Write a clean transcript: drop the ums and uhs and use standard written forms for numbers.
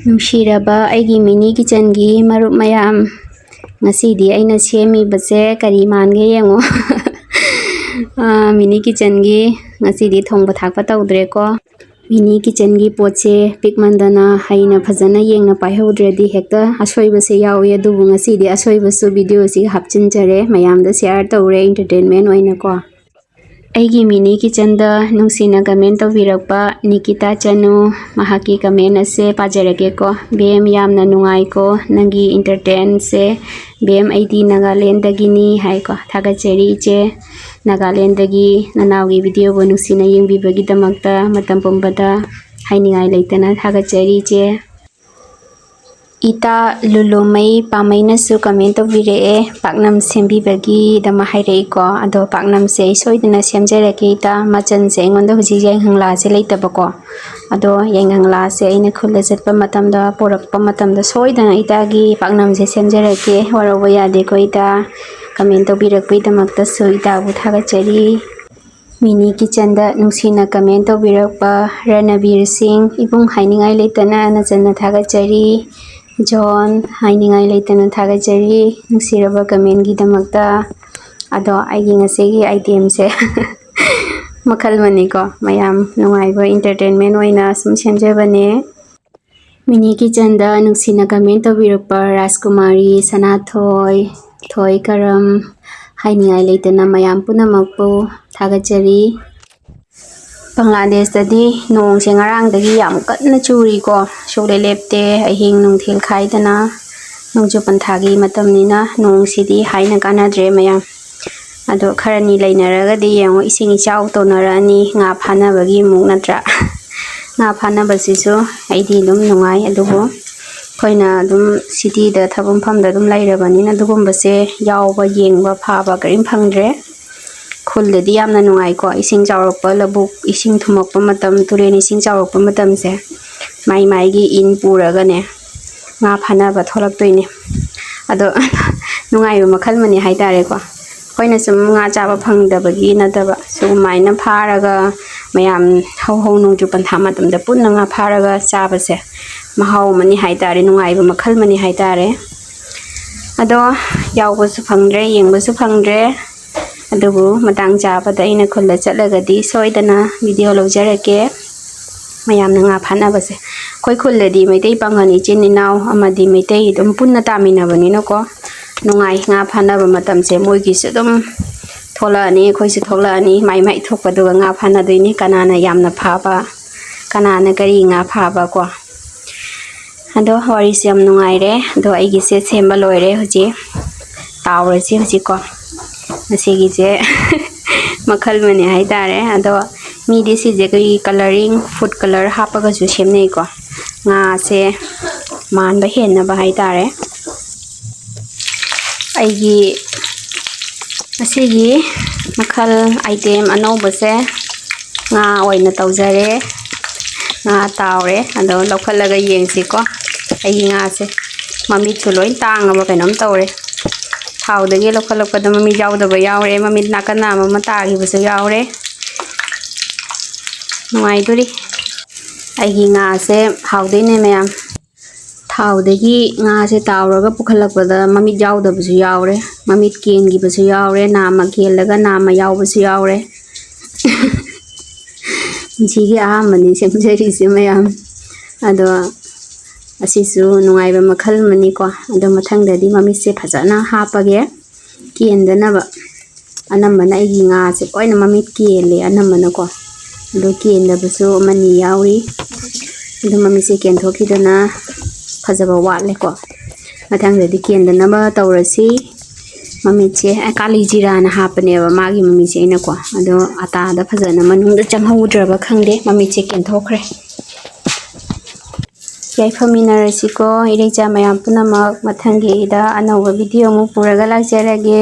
ꯅꯨꯡꯁꯤꯔꯕ ꯑꯩꯒꯤ ꯃꯤꯅꯤ ꯀꯤꯆꯟꯒꯤ ꯃꯔꯨꯞ ꯃꯌꯥꯝ, ꯉꯁꯤꯗꯤ ꯑꯩꯅ ꯁꯦꯝꯃꯤꯕꯁꯦ ꯀꯔꯤ ꯃꯥꯟꯒꯦ ꯌꯦꯡꯉꯣ. ꯃꯤꯅꯤ ꯀꯤꯆꯟꯒꯤ ꯉꯁꯤꯗꯤ ꯊꯣꯡꯕ ꯊꯥꯛꯄ ꯇꯧꯗ꯭ꯔꯦꯀꯣ. ꯃꯤꯅꯤ ꯀꯤꯆꯟꯒꯤ ꯄꯣꯠꯁꯦ ꯄꯤꯛꯃꯟꯗꯅ ꯍꯩꯅ ꯐꯖꯅ ꯌꯦꯡꯅ ꯄꯥꯏꯍꯧꯗ꯭ꯔꯗꯤ ꯍꯦꯛꯇ ꯑꯁꯣꯏꯕꯁꯦ ꯌꯥꯎꯏ. ꯑꯗꯨꯕꯨ ꯉꯁꯤꯗꯤ ꯑꯁꯣꯏꯕꯁꯨ ꯚꯤꯗꯤꯑꯣꯁꯤ ꯍꯥꯞꯆꯤꯟꯖꯔꯦ, ꯃꯌꯥꯝꯗ ꯁꯦꯌꯔ ꯇꯧꯔꯦ ꯏꯟꯇꯔꯇꯦꯟꯃꯦꯟ ꯑꯣꯏꯅꯀꯣ. ꯑꯩꯒꯤ ꯃꯤꯅꯤ ꯀꯤꯆꯟꯗ ꯅꯨꯡꯁꯤꯅ ꯀꯃꯦꯟ ꯇꯧꯕꯤꯔꯛꯄ ꯅꯤꯀꯤꯇꯥ ꯆꯅꯨ, ꯃꯍꯥꯛꯀꯤ ꯀꯃꯦꯟ ꯑꯁꯦ ꯄꯥꯖꯔꯒꯦꯀꯣ. ꯕꯦꯝ ꯌꯥꯝꯅ ꯅꯨꯡꯉꯥꯏꯀꯣ ꯅꯪꯒꯤ ꯏꯟꯇꯔꯇꯦꯟꯁꯦ. ꯕꯦꯝ ꯑꯩꯗꯤ ꯅꯥꯒꯥꯂꯦꯟꯗꯒꯤꯅꯤ ꯍꯥꯏꯀꯣ. ꯊꯥꯒꯠꯆꯔꯤ ꯏꯆꯦ, ꯅꯥꯒꯥꯂꯦꯟꯗꯒꯤ ꯅꯅꯥꯎꯒꯤ ꯚꯤꯗꯤꯑꯣꯕꯨ ꯅꯨꯡꯁꯤꯅ ꯌꯦꯡꯕꯤꯕꯒꯤꯗꯃꯛꯇ ꯃꯇꯝ ꯄꯨꯝꯕꯗ ꯍꯥꯏꯅꯤꯡꯉꯥꯏ ꯂꯩꯇꯅ ꯊꯥꯒꯠꯆꯔꯤ ꯏꯆꯦ. ꯏꯇꯥ ꯂꯨꯂꯨꯃꯩ ꯄꯥꯃꯩꯅꯁꯨ ꯀꯃꯦꯟ ꯇꯧꯕꯤꯔꯛꯑꯦ, ꯄꯥꯛꯅꯝ ꯁꯦꯝꯕꯤꯕꯒꯤꯗꯃꯛ ꯍꯥꯏꯔꯛꯏꯀꯣ. ꯑꯗꯣ ꯄꯥꯛꯅꯝꯁꯦ ꯑꯩ ꯁꯣꯏꯗꯅ ꯁꯦꯝꯖꯔꯛꯀꯦ ꯏꯇꯥ. ꯃꯆꯜꯁꯦ ꯑꯩꯉꯣꯟꯗ ꯍꯧꯖꯤꯛ ꯌꯥꯏꯉꯪꯂꯥꯁꯦ ꯂꯩꯇꯕꯀꯣ. ꯑꯗꯣ ꯌꯥꯏꯉꯪꯂꯥꯁꯦ ꯑꯩꯅ ꯈꯨꯜꯗ ꯆꯠꯄ ꯃꯇꯝꯗ ꯄꯣꯔꯛꯄ ꯃꯇꯝꯗ ꯁꯣꯏꯗꯅ ꯏꯇꯥꯒꯤ ꯄꯥꯛꯅꯝꯁꯦ ꯁꯦꯝꯖꯔꯛꯀꯦ. ꯋꯥꯔꯧꯕ ꯌꯥꯗꯦꯀꯣ ꯏꯇꯥ. ꯀꯃꯦꯟ ꯇꯧꯕꯤꯔꯛꯄꯒꯤꯗꯃꯛꯇꯁꯨ ꯏꯇꯥꯕꯨ ꯊꯥꯒꯠꯆꯔꯤ. ꯃꯤꯅꯤ ꯀꯤꯆꯟꯗ ꯅꯨꯡꯁꯤꯅ ꯀꯃꯦꯟ ꯇꯧꯕꯤꯔꯛꯄ ꯔꯅꯕꯤꯔ ꯁꯤꯡ, ꯏꯕꯨꯡ ꯍꯥꯏꯅꯤꯡꯉꯥꯏ ꯂꯩꯇꯅ ꯅꯆꯟꯅ ꯊꯥꯒꯠꯆꯔꯤ. ꯖꯣꯟ, ꯍꯥꯏꯅꯤꯡꯉꯥꯏ ꯂꯩꯇꯅ ꯊꯥꯒꯠꯆꯔꯤ ꯅꯨꯡꯁꯤꯔꯕ ꯀꯃꯦꯟꯒꯤꯗꯃꯛꯇ. ꯑꯗꯣ ꯑꯩꯒꯤ ꯉꯁꯤꯒꯤ ꯑꯥꯏꯇꯦꯝꯁꯦ ꯃꯈꯜ ꯑꯃꯅꯤꯀꯣ, ꯃꯌꯥꯝ ꯅꯨꯡꯉꯥꯏꯕ ꯏꯟꯇꯔꯇꯦꯟꯃꯦꯟ ꯑꯣꯏꯅ ꯁꯨꯝ ꯁꯦꯝꯖꯕꯅꯦ. ꯃꯤꯅꯤ ꯀꯤꯆꯟꯗ ꯅꯨꯡꯁꯤꯅ ꯀꯃꯦꯟ ꯇꯧꯕꯤꯔꯛꯄ ꯔꯥꯖꯀꯨꯃꯥꯔꯤ, ꯁꯅꯥꯊꯣꯏ, ꯊꯣꯏꯀꯔꯝ, ꯍꯥꯏꯅꯤꯡꯉꯥꯏ ꯂꯩꯇꯅ ꯃꯌꯥꯝ ꯄꯨꯝꯅꯃꯛꯄꯨ ꯊꯥꯒꯠꯆꯔꯤ. ꯕꯪꯒ꯭ꯂꯥꯗꯦꯁꯇꯗꯤ ꯅꯣꯡꯁꯦ ꯉꯔꯥꯡꯗꯒꯤ ꯌꯥꯝ ꯀꯟꯅ ꯆꯨꯔꯤꯀꯣ. ꯁꯨꯡꯂꯦꯞ ꯂꯦꯞꯇꯦ, ꯑꯍꯤꯡ ꯅꯨꯡꯊꯤꯜ ꯈꯥꯏꯗꯅ. ꯅꯣꯡꯖꯨ ꯄꯟꯊꯥꯒꯤ ꯃꯇꯝꯅꯤꯅ ꯅꯣꯡꯁꯤꯗꯤ ꯍꯥꯏꯅ ꯀꯥꯟꯅꯗ꯭ꯔꯦ ꯃꯌꯥꯝ. ꯑꯗꯣ ꯈꯔꯅꯤ ꯂꯩꯅꯔꯒꯗꯤ ꯌꯦꯡꯉꯣ ꯏꯁꯤꯡ ꯏꯆꯥꯎ ꯇꯧꯅꯔꯛꯑꯅꯤ, ꯉꯥ ꯐꯥꯅꯕꯒꯤ ꯑꯃꯨꯛ ꯅꯠꯇ꯭ꯔꯥ. ꯉꯥ ꯐꯥꯅꯕꯁꯤꯁꯨ ꯑꯩꯗꯤ ꯑꯗꯨꯝ ꯅꯨꯡꯉꯥই. ꯑꯗꯨꯕꯨ ꯑꯩꯈꯣꯏꯅ ꯑꯗꯨꯝ ꯁꯤꯇꯤꯗ ꯊꯕꯛ ꯃꯐꯝꯗ ꯑꯗꯨꯝ ꯂꯩꯔꯕꯅꯤꯅ ꯑꯗꯨꯒꯨꯝꯕꯁꯦ ꯌꯥꯎꯕ, ꯌꯦꯡꯕ, ꯐꯥꯕ ꯀꯔꯤꯝ ꯐꯪꯗ꯭ꯔꯦ. ꯈꯨꯜꯗꯗꯤ ꯌꯥꯝꯅ ꯅꯨꯡꯉꯥꯏꯀꯣ. ꯏꯁꯤꯡ ꯆꯥꯎꯔꯛꯄ, ꯂꯧꯕꯨꯛ ꯏꯁꯤꯡ ꯊꯨꯝꯃꯛꯄ ꯃꯇꯝ, ꯇꯨꯔꯦꯟ ꯏꯁꯤꯡ ꯆꯥꯎꯔꯛꯄ ꯃꯇꯝꯁꯦ ꯃꯥꯏ ꯃꯥꯏꯒꯤ ꯏꯟ ꯄꯨꯔꯒꯅꯦ ꯉꯥ ꯐꯥꯅꯕ ꯊꯣꯛꯂꯛꯇꯣꯏꯅꯦ. ꯑꯗꯣ ꯅꯨꯡꯉꯥꯏꯕ ꯃꯈꯜ ꯑꯃꯅꯤ ꯍꯥꯏꯇꯥꯔꯦꯀꯣ. ꯑꯩꯈꯣꯏꯅ ꯁꯨꯝ ꯉꯥ ꯆꯥꯕ ꯐꯪꯗꯕꯒꯤ ꯅꯠꯇꯕ, ꯁꯨꯃꯥꯏꯅ ꯐꯥꯔꯒ ꯃꯌꯥꯝ ꯍꯧ ꯅꯣꯡꯖꯨ ꯄꯟꯊꯥ ꯃꯇꯝꯗ ꯄꯨꯟꯅ ꯉꯥ ꯐꯥꯔꯒ ꯆꯥꯕꯁꯦ ꯃꯍꯥꯎ ꯑꯃꯅꯤ ꯍꯥꯏꯇꯥꯔꯦ, ꯅꯨꯡꯉꯥꯏꯕ ꯃꯈꯜ ꯑꯃꯅꯤ ꯍꯥꯏꯇꯥꯔꯦ. ꯑꯗꯣ ꯌꯥꯎꯕꯁꯨ ꯐꯪꯗ꯭ꯔꯦ, ꯌꯦꯡꯕꯁꯨ ꯐꯪꯗ꯭ꯔꯦ. ꯑꯗꯨꯕꯨ ꯃꯇꯥꯡ ꯆꯥꯕꯗ ꯑꯩꯅ ꯈꯨꯜꯗ ꯆꯠꯂꯒꯗꯤ ꯁꯣꯏꯗꯅ ꯚꯤꯗꯤꯑꯣ ꯂꯧꯖꯔꯛꯀꯦ ꯃꯌꯥꯝꯅ ꯉꯥ ꯐꯥꯅꯕꯁꯦ. ꯑꯩꯈꯣꯏ ꯈꯨꯜꯗꯗꯤ ꯃꯩꯇꯩ ꯄꯥꯉꯜ ꯏꯆꯤꯟ ꯏꯅꯥꯎ ꯑꯃꯗꯤ ꯃꯩꯇꯩ ꯑꯗꯨꯝ ꯄꯨꯟꯅ ꯇꯥꯃꯤꯟꯅꯕꯅꯤꯅꯀꯣ ꯅꯨꯡꯉꯥꯏ. ꯉꯥ ꯐꯥꯅꯕ ꯃꯇꯝꯁꯦ ꯃꯣꯏꯒꯤꯁꯨ ꯑꯗꯨꯝ ꯊꯣꯛꯂꯛꯑꯅꯤ, ꯑꯩꯈꯣꯏꯁꯨ ꯊꯣꯛꯂꯛꯑꯅꯤ, ꯃꯥꯏ ꯃꯥꯏ ꯊꯣꯛꯄꯗꯨꯒ ꯉꯥ ꯐꯥꯅꯗꯣꯏꯅꯤ. ꯀꯅꯥꯅ ꯌꯥꯝꯅ ꯐꯥꯕ, ꯀꯅꯥꯅ ꯀꯔꯤ ꯉꯥ ꯐꯥꯕ ꯀꯣ. ꯑꯗꯣ ꯋꯥꯔꯤꯁꯨ ꯌꯥꯝ ꯅꯨꯡꯉꯥꯏꯔꯦ. ꯑꯗꯣ ꯑꯩꯒꯤꯁꯦ ꯁꯦꯝꯕ ꯂꯣꯏꯔꯦ ꯍꯧꯖꯤꯛ. ꯇꯥꯎꯔꯁꯤ ꯍꯧꯖꯤꯛꯀꯣ. ꯉꯁꯤꯒꯤꯁꯦ ꯃꯈꯜ ꯑꯃꯅꯤ ꯍꯥꯏꯇꯥꯔꯦ. ꯑꯗꯣ ꯃꯤꯗꯤ ꯁꯤꯁꯦ ꯀꯔꯤ ꯀꯂꯔꯤꯡ, ꯐꯨꯗ ꯀꯂꯔ ꯍꯥꯞꯄꯒꯁꯨ ꯁꯦꯝꯅꯩꯀꯣ, ꯉꯥꯁꯦ ꯃꯥꯟꯕ ꯍꯦꯟꯅꯕ ꯍꯥꯏꯇꯥꯔꯦ. ꯑꯩꯒꯤ ꯉꯁꯤꯒꯤ ꯃꯈꯜ ꯑꯥꯏꯇꯦꯝ ꯑꯅꯧꯕꯁꯦ ꯉꯥ ꯑꯣꯏꯅ ꯇꯧꯖꯔꯦ. ꯉꯥ ꯇꯥꯎꯔꯦ. ꯑꯗꯣ ꯂꯧꯈꯠꯂꯒ ꯌꯦꯡꯁꯤꯀꯣ. ꯑꯩꯒꯤ ꯉꯥꯁꯦ ꯃꯃꯤꯠꯁꯨ ꯂꯣꯏ ꯇꯥꯡꯉꯕ ꯀꯩꯅꯣꯝ ꯇꯧꯔꯦ. ꯊꯥꯎꯗꯒꯤ ꯂꯧꯈꯠꯂꯛꯄꯗ ꯃꯃꯤꯠ ꯌꯥꯎꯗꯕ ꯌꯥꯎꯔꯦ, ꯃꯃꯤꯠ ꯅꯥꯀꯟ ꯅꯥꯝ ꯑꯃ ꯇꯥꯈꯤꯕꯁꯨ ꯌꯥꯎꯔꯦ. ꯅꯨꯡꯉꯥꯏꯗꯣꯔꯤ. ꯑꯩꯒꯤ ꯉꯥꯁꯦ ꯍꯥꯎꯗꯣꯏꯅꯦ ꯃꯌꯥꯝ. ꯊꯥꯎꯗꯒꯤ ꯉꯥꯁꯦ ꯇꯥꯎꯔꯒ ꯄꯨꯈꯠꯂꯛꯄꯗ ꯃꯃꯤꯠ ꯌꯥꯎꯗꯕꯁꯨ ꯌꯥꯎꯔꯦ, ꯃꯃꯤꯠ ꯀꯦꯟꯈꯤꯕꯁꯨ ꯌꯥꯎꯔꯦ, ꯅꯥꯝꯃ ꯀꯦꯜꯂꯒ ꯅꯥꯝꯃ ꯌꯥꯎꯕꯁꯨ ꯌꯥꯎꯔꯦ. ꯄꯨꯟꯁꯤꯒꯤ ꯑꯍꯥꯟꯕꯅꯤ ꯁꯦꯝꯖꯔꯤꯁꯦ ꯃꯌꯥꯝ. ꯑꯗꯣ ꯑꯁꯤꯁꯨ ꯅꯨꯡꯉꯥꯏꯕ ꯃꯈꯜ ꯑꯃꯅꯤꯀꯣ. ꯑꯗꯣ ꯃꯊꯪꯗꯗꯤ ꯃꯃꯤꯠꯁꯦ ꯐꯖꯅ ꯍꯥꯞꯄꯒꯦ ꯀꯦꯟꯗꯅꯕ. ꯑꯅꯝꯕꯅ ꯑꯩꯒꯤ ꯉꯥꯁꯦ ꯂꯣꯏꯅ ꯃꯃꯤꯠ ꯀꯦꯜꯂꯦ ꯑꯅꯝꯕꯅꯀꯣ. ꯑꯗꯣ ꯀꯦꯟꯗꯕꯁꯨ ꯑꯃꯅꯤ ꯌꯥꯎꯔꯤ. ꯑꯗꯣ ꯃꯃꯤꯠꯁꯦ ꯀꯦꯟꯊꯣꯛꯈꯤꯗꯅ ꯐꯖꯕ ꯋꯥꯠꯂꯦꯀꯣ. ꯃꯊꯪꯗꯗꯤ ꯀꯦꯟꯗꯅꯕ ꯇꯧꯔꯁꯤ. ꯃꯃꯤꯠꯁꯦ ꯀꯥꯂꯤ ꯖꯤꯔꯥꯅ ꯍꯥꯞꯄꯅꯦꯕ ꯃꯥꯒꯤ ꯃꯃꯤꯠꯁꯦ ꯑꯩꯅꯀꯣ. ꯑꯗꯣ ꯑꯇꯥꯗ ꯐꯖꯅ ꯃꯅꯨꯡꯗ ꯆꯪꯍꯧꯗ꯭ꯔꯕ ꯈꯪꯗꯦ, ꯃꯃꯤꯠꯁꯦ ꯀꯦꯟꯊꯣꯛꯈ꯭ꯔꯦ. ꯌꯥꯏꯐꯃꯤꯟꯅꯔꯁꯤꯀꯣ ꯏꯔꯩꯆꯥ ꯃꯌꯥꯝ ꯄꯨꯝꯅꯃꯛ. ꯃꯊꯪꯒꯤꯗ ꯑꯅꯧꯕ ꯚꯤꯗꯤꯑꯣ ꯑꯃꯨꯛ ꯄꯨꯔꯒ ꯂꯥꯛꯆꯔꯒꯦ꯫